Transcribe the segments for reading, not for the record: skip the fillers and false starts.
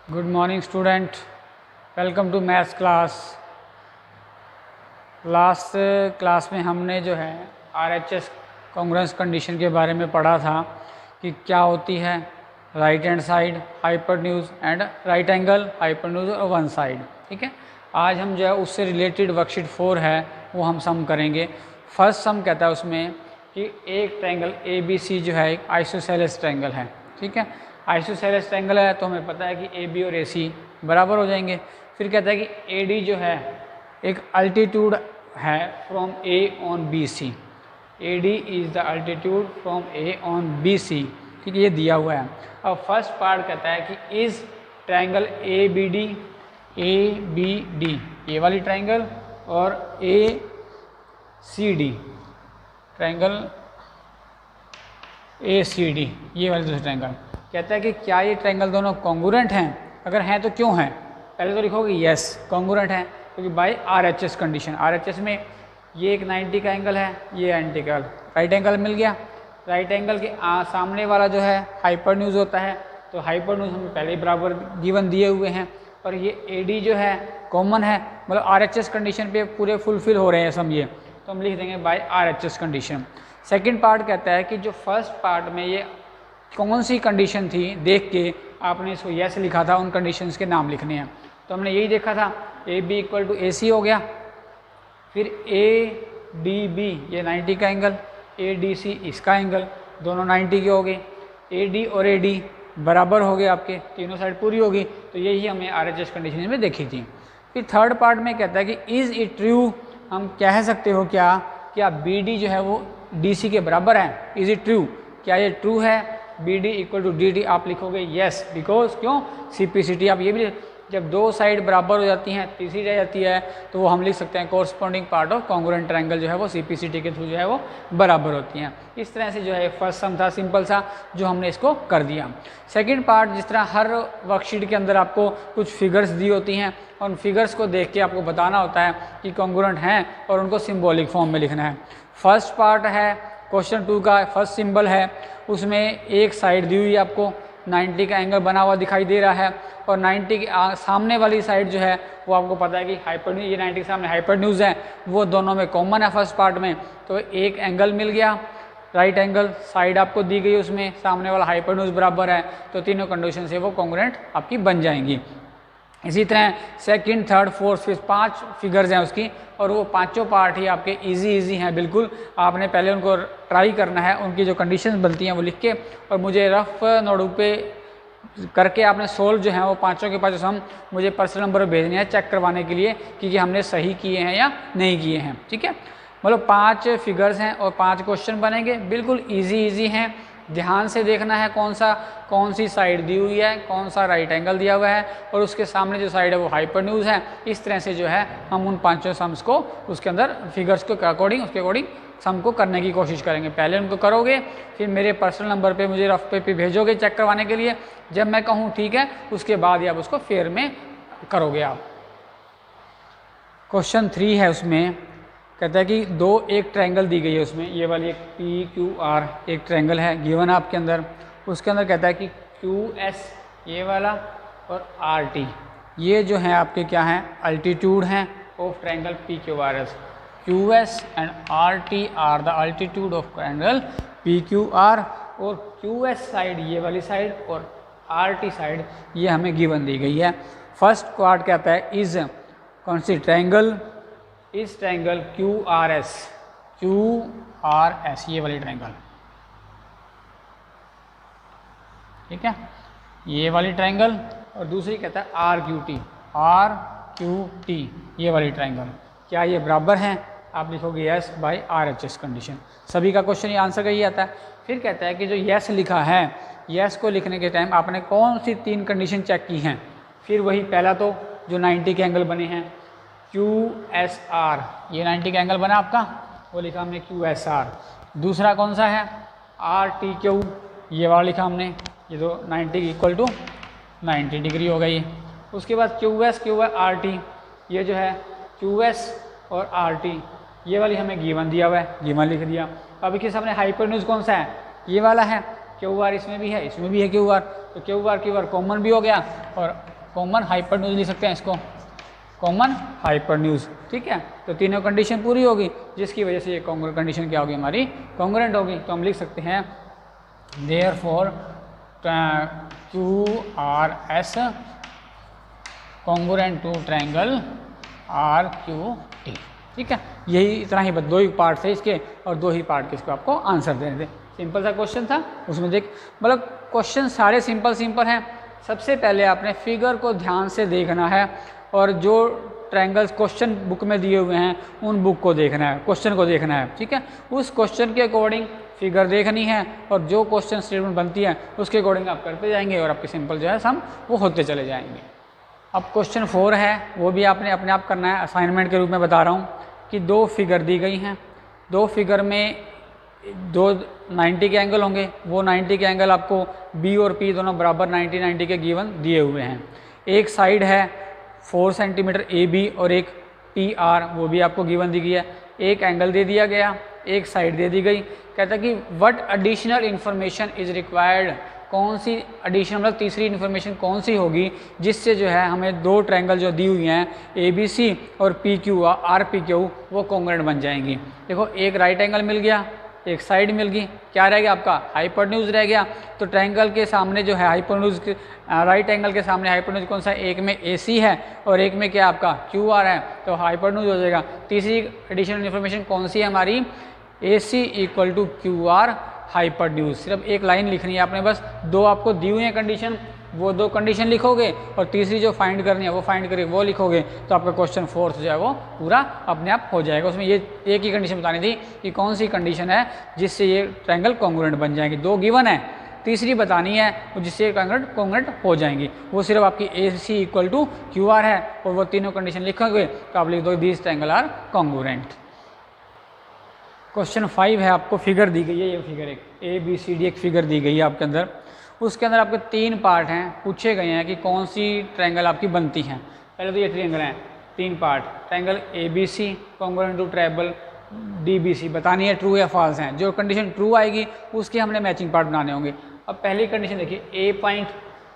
Good morning student, welcome to maths class. Last class में हमने जो है आरएचएस कॉन्ग्रुएंस कंडीशन के बारे में पढ़ा था कि क्या होती है right hand side hypotenuse and right angle hypotenuse और वन साइड। ठीक है, आज हम जो है उससे रिलेटेड वर्कशीट 4 है वो हम सम करेंगे। फर्स्ट सम कहता है उसमें कि एक ट्रायंगल ABC जो है एक आइसोसेलेस ट्रायंगल है। ठीक है, आइसोसेलेस ट्रायंगल है तो हमें पता है कि AB और AC बराबर हो जाएंगे। फिर कहता है कि AD जो है एक अल्टीट्यूड है from A on BC। AD is the altitude from A on BC। ठीक है, ये दिया हुआ है। अब फर्स्ट पार्ट कहता है कि इस ट्रायंगल ABD ये वाली ट्रायंगल और ACD ट्रायंगल ACD ये वाली दूसरी ट्रायंगल। कहता है कि क्या ये ट्रायंगल दोनों कॉन्ग्रुएंट हैं, अगर हैं तो क्यों हैं। पहले तो लिखोगे यस कॉन्ग्रुएंट हैं क्योंकि बाय RHS कंडीशन। RHS में ये एक 90 का एंगल है, ये एंटी एंगल राइट एंगल मिल गया। राइट एंगल के सामने वाला जो है हाइपोटेन्यूज होता है, तो हाइपोटेन्यूज हमें पहले ही बराबर गिवन दिए हुए हैं। और ये AD जो है कॉमन है, मतलब RHS कंडीशन पे पूरे फुलफिल हो रहे हैं समझिए, तो हम लिख देंगे by RHS condition. Second part कहता है कि जो फर्स्ट पार्ट में ये कौन सी कंडीशन थी देख के आपने इसको यस लिखा था, उन कंडीशंस के नाम लिखने हैं। तो हमने यही देखा था AB इक्वल टू AC हो गया, फिर ADB ये 90 का एंगल, ADC इसका एंगल, दोनों 90 के हो गए। AD और AD बराबर हो गए, आपके तीनों साइड पूरी होगी। तो यही हमें RHS कंडीशन में देखी थी। फिर थर्ड पार्ट में कहता है कि इज़ इट ट्रू, हम कह सकते हो क्या BD जो है वो DC के बराबर है। इज़ इट ट्रू, क्या ये ट्रू है। BD इक्वल टू DD आप लिखोगे यस, बिकॉज क्यों CPCT। आप ये भी जब दो साइड बराबर हो जाती हैं तीसरी रह जाती है तो वो हम लिख सकते हैं corresponding part of congruent triangle जो है वो CPCT के थ्रू जो है वो बराबर होती हैं। इस तरह से जो है फर्स्ट सम था सिंपल सा, जो हमने इसको कर दिया। सेकंड पार्ट, जिस तरह हर वर्कशीट के अंदर आपको कुछ फिगर्स दी होती हैं और उन फिगर्स को देख के आपको बताना होता है कि कॉन्ग्रुएंट हैं और उनको सिम्बॉलिक फॉर्म में लिखना है। फर्स्ट पार्ट है क्वेश्चन 2 का, फर्स्ट सिंबल है, उसमें एक साइड दी हुई है आपको 90 का एंगल बना हुआ दिखाई दे रहा है और 90 के सामने वाली साइड जो है वो आपको पता है कि हाइपोटेन्यूज, ये 90 के सामने हाइपोटेन्यूज है, वो दोनों में कॉमन है फर्स्ट पार्ट में। तो एक एंगल मिल गया राइट एंगल, साइड आपको दी गई उसमें सामने वाला हाइपोटेन्यूज बराबर है, तो तीनों कंडीशन से वो कॉन्ग्रुएंट आपकी बन जाएंगी। इसी तरह second third fourth fifth 5 figures हैं उसकी, और वो पांचों पार्ट ही आपके इजी हैं बिल्कुल। आपने पहले उनको ट्राई करना है, उनकी जो कंडीशंस बनती हैं वो लिख के और मुझे रफ नोटबुक पे करके आपने सोल्व जो है वो पांचों के पांचों सम मुझे पर्सनल नंबर पर भेजने हैं चेक करवाने के लिए कि हमने सही किए हैं या नहीं किए हैं। ठीक है, मतलब 5 फिगर्स हैं और 5 क्वेश्चन बनेंगे, बिल्कुल ईजी हैं। ध्यान से देखना है कौन सी साइड दी हुई है, कौन सा राइट एंगल दिया हुआ है और उसके सामने जो साइड है वो हाइपोटेन्यूज है। इस तरह से जो है हम उन पांचों समस को उसके अंदर फिगर्स के अकॉर्डिंग उसके अकॉर्डिंग सम को करने की कोशिश करेंगे। पहले उनको करोगे, फिर मेरे पर्सनल नंबर पे मुझे रफ पे भेजोगे चेक करवाने के लिए। जब मैं कहूँ ठीक है, उसके बाद ही आप उसको फेयर में करोगे आप। क्वेश्चन 3 है, उसमें कहता है कि एक ट्रायंगल दी गई है, उसमें ये वाली एक PQR एक ट्रायंगल है गिवन आपके अंदर। उसके अंदर कहता है कि QS ये वाला और RT ये जो है आपके क्या हैं अल्टीट्यूड हैं of triangle PQRS। QS and RT are the altitude of triangle PQR। और QS साइड ये वाली साइड और RT साइड ये हमें गिवन दी गई है। फर्स्ट पार्ट कहता है इज कौन सी ट्रायंगल, इस ट्रायंगल QRS ये वाली ट्रायंगल। ठीक है, ये वाली ट्रायंगल। और दूसरी कहता है RQT ये वाली ट्रायंगल। क्या ये बराबर हैं, आप लिखोगे यस बाय RHS कंडीशन। सभी का क्वेश्चन ये आंसर का ही आता है। फिर कहता है कि जो यस लिखा है, यस को लिखने के टाइम आपने कौन सी 3 कंडीशन चेक की हैं। फिर वही पहला तो जो 90 के एंगल बने हैं QSR, ये 90 का एंगल बना आपका, वो लिखा हमने QSR। दूसरा कौन सा है RTQ ये वाला लिखा हमने, ये तो 90 इक्वल टू 90 डिग्री हो गई। उसके बाद QS RT ये जो है QS और RT ये वाली हमें गिवन दिया हुआ है, गिवन लिख दिया। अब इसके सामने हाइपोटेन्यूज कौन सा है, ये वाला है। QR इसमें भी है, इसमें भी है QR, तो QR कॉमन भी हो गया और कॉमन हाइपरन्यूज लिख सकते हैं इसको, कॉमन हाइपरन्यूज। ठीक है, तो तीनों कंडीशन पूरी होगी, जिसकी वजह से ये कंडीशन क्या होगी हमारी, कॉन्ग्रुएंट होगी। तो हम लिख सकते हैं therefore QRS congruent to triangle RQT। ठीक है, यही इतना ही, बस 2 ही पार्ट थे इसके और 2 ही पार्ट के इसको आपको आंसर देने थे। सिंपल सा क्वेश्चन था, उसमें देख मतलब क्वेश्चन सारे सिंपल हैं। सबसे पहले आपने फिगर को ध्यान से देखना है और जो ट्रायंगल्स क्वेश्चन बुक में दिए हुए हैं उन बुक को देखना है, क्वेश्चन को देखना है। ठीक है, उस क्वेश्चन के अकॉर्डिंग फिगर देखनी है और जो क्वेश्चन स्टेटमेंट बनती है उसके अकॉर्डिंग आप करते जाएंगे और आपके सिंपल जो है सम वो होते चले जाएंगे। अब क्वेश्चन 4 है, वो भी आपने अपने आप करना है, असाइनमेंट के रूप में बता रहा हूँ कि 2 फिगर दी गई हैं, 2 फिगर में 2 90 के एंगल होंगे, वो 90 के एंगल आपको बी और पी दोनों बराबर 90 के गिवन दिए हुए हैं। एक साइड है 4 सेंटीमीटर AB और एक PR, वो भी आपको गिवन दी गई है। एक एंगल दे दिया गया, एक साइड दे दी गई। कहता है कि what additional information is required, कौन सी एडिशनल मतलब तीसरी इन्फॉर्मेशन कौन सी होगी जिससे जो है हमें 2 ट्रायंगल जो दी हुई हैं ABC और RPQ वो कॉन्ग्रुएंट बन जाएंगी। देखो, एक राइट एंगल मिल गया, एक साइड मिल गई, क्या रह गया आपका, हाइपरन्यूज रह गया। तो ट्रायंगल के सामने जो है हाइपरन्यूज, राइट एंगल के सामने हाइपरन्यूज कौन सा है, एक में AC है और एक में क्या आपका QR है, तो हाइपरन्यूज हो जाएगा। तीसरी एडिशनल इन्फॉर्मेशन कौन सी है हमारी, AC = QR हाइपरन्यूज। सिर्फ एक लाइन लिखनी है आपने, बस 2 आपको दी हुई है कंडीशन, वो 2 कंडीशन लिखोगे और तीसरी जो फाइंड करनी है वो फाइंड करके वो लिखोगे, तो आपका क्वेश्चन 4 जो है वो पूरा अपने आप हो जाएगा। उसमें ये एक ही कंडीशन बतानी थी कि कौन सी कंडीशन है जिससे ये ट्रायंगल कॉन्ग्रुएंट बन जाएंगे। 2 गिवन है, तीसरी बतानी है जिससे कॉन्ग्रुएंट हो जाएंगी। वो सिर्फ आपकी AC = QR है और वो तीनों कंडीशन लिखोगे तो आप लिख दो this triangle are congruent. Question 5 है, आपको फिगर दी गई है, ये फिगर एक ABCD एक फिगर दी गई है आपके अंदर। उसके अंदर आपके 3 पार्ट हैं, पूछे गए हैं कि कौन सी ट्रायंगल आपकी बनती हैं। पहले तो ये ट्रायंगल हैं, 3 part, triangle ABC congruent to triangle DBC, बतानी है ट्रू या फॉल्स हैं। जो कंडीशन ट्रू आएगी उसके हमने मैचिंग पार्ट बनाने होंगे। अब पहली कंडीशन देखिए, A पॉइंट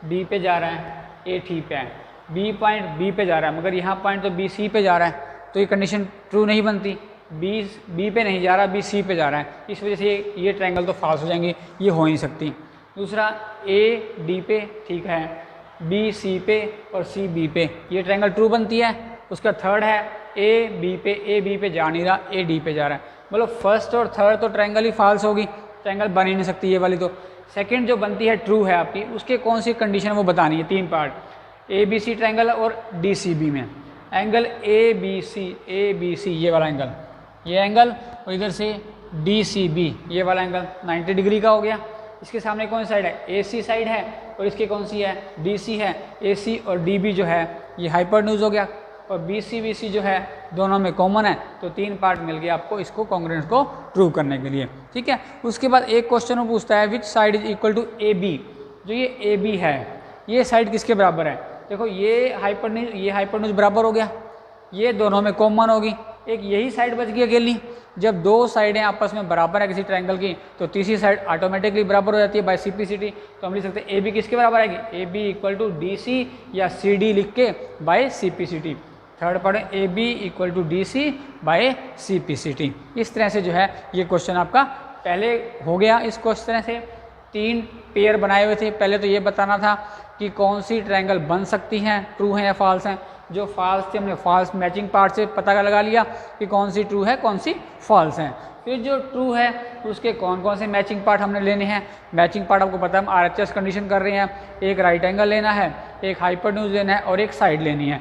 B पे जा रहा है, A ठीक पे है, B पॉइंट B पे जा रहा है, मगर यहाँ पॉइंट तो B C पे जा रहा है, तो ये कंडीशन ट्रू नहीं बनती। B पे नहीं जा रहा, B C पे जा रहा है, इस वजह से ये ट्रायंगल तो फॉल्स हो जाएंगी, ये हो नहीं सकती। दूसरा, A D पे ठीक है, B C पे और C B पे, ये ट्रायंगल ट्रू बनती है। उसका थर्ड है A B पे जा नहीं रहा, A D पे जा रहा है, मतलब फर्स्ट और थर्ड तो ट्रायंगल ही फॉल्स होगी, ट्रायंगल बन ही नहीं सकती ये वाली। तो सेकंड जो बनती है ट्रू है आपकी, उसके कौन सी कंडीशन वो बतानी है। 3 पार्ट, ABC ट्रायंगल और DCB में एंगल ABC ये वाला एंगल, ये एंगल, और इधर से DCB ये वाला एंगल 90 डिग्री का हो गया। इसके सामने कौन सी साइड है, AC साइड है, और इसकी कौन सी है, DC है। AC और DB जो है ये हाइपरन्यूज हो गया, और BC जो है दोनों में कॉमन है, तो 3 पार्ट मिल गया आपको इसको कॉन्ग्रुएंस को प्रूव करने के लिए। ठीक है, उसके बाद एक क्वेश्चन वो पूछता है which side is equal to AB, जो ये AB है ये साइड किसके बराबर है। देखो, ये हाइपरन्यूज बराबर हो गया, ये दोनों में कॉमन होगी, एक यही साइड बच गई अकेली। जब 2 साइडें आपस में बराबर है किसी ट्रायंगल की, तो तीसरी साइड ऑटोमेटिकली बराबर हो जाती है बाय CPCT। तो हम लिख सकते हैं AB किसके बराबर आएगी, AB = DC या CD लिख के बाय CPCT। थर्ड पढ़े, AB = DC बाय CPCT। इस तरह से जो है ये क्वेश्चन आपका पहले हो गया। इस क्वेश्चन से 3 पेयर बनाए हुए थे। पहले तो ये बताना था कि कौन सी ट्रायंगल बन सकती हैं, ट्रू हैं या फॉल्स हैं। जो फॉल्स थे हमने फॉल्स मैचिंग पार्ट से पता लगा लिया कि कौन सी ट्रू है कौन सी फॉल्स हैं। फिर जो ट्रू है उसके कौन कौन से मैचिंग पार्ट हमने लेने हैं। मैचिंग पार्ट आपको पता है हम RHS कंडीशन कर रहे हैं, एक राइट एंगल लेना है, एक हाइपरन्यूज लेना है और एक साइड लेनी है।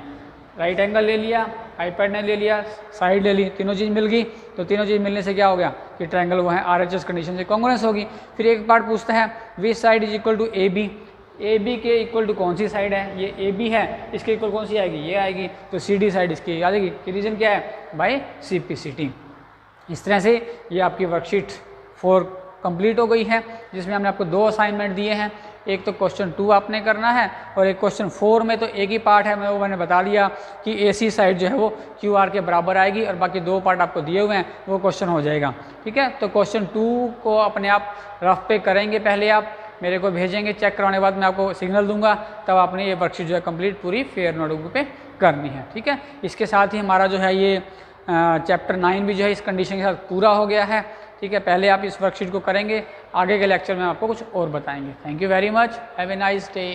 राइट एंगल ले लिया, हाइपरन्यूज ले लिया, साइड ले ली, तीनों चीज़ मिल गई। तो तीनों चीज़ मिलने से क्या हो गया कि ट्रायंगल वो है RHS कंडीशन से कॉन्ग्रुएंस होगी। फिर एक पार्ट पूछता है which side is equal to AB, AB के इक्वल टू कौन सी साइड है, ये AB है, इसके इक्वल कौन सी आएगी, ये आएगी, तो CD साइड इसकी आ जाएगी। कि रीजन क्या है, बाय CPCT। इस तरह से ये आपकी वर्कशीट 4 कंप्लीट हो गई है, जिसमें हमने आपको 2 असाइनमेंट दिए हैं। एक तो क्वेश्चन 2 आपने करना है और एक क्वेश्चन 4 में तो एक ही पार्ट है, मैंने बता दिया कि AC साइड जो है वो QR के बराबर आएगी और बाकी 2 पार्ट आपको दिए हुए हैं वो क्वेश्चन हो जाएगा। ठीक है, तो क्वेश्चन 2 को अपने आप रफ पे करेंगे पहले आप, मेरे को भेजेंगे, चेक करवाने के बाद मैं आपको सिग्नल दूंगा, तब आपने ये वर्कशीट जो है कंप्लीट पूरी फेयर नोटबुक पे करनी है। ठीक है, इसके साथ ही हमारा जो है ये चैप्टर 9 भी जो है इस कंडीशन के साथ पूरा हो गया है। ठीक है, पहले आप इस वर्कशीट को करेंगे, आगे के लेक्चर में आपको कुछ और बताएंगे। Thank you very much, have a nice day.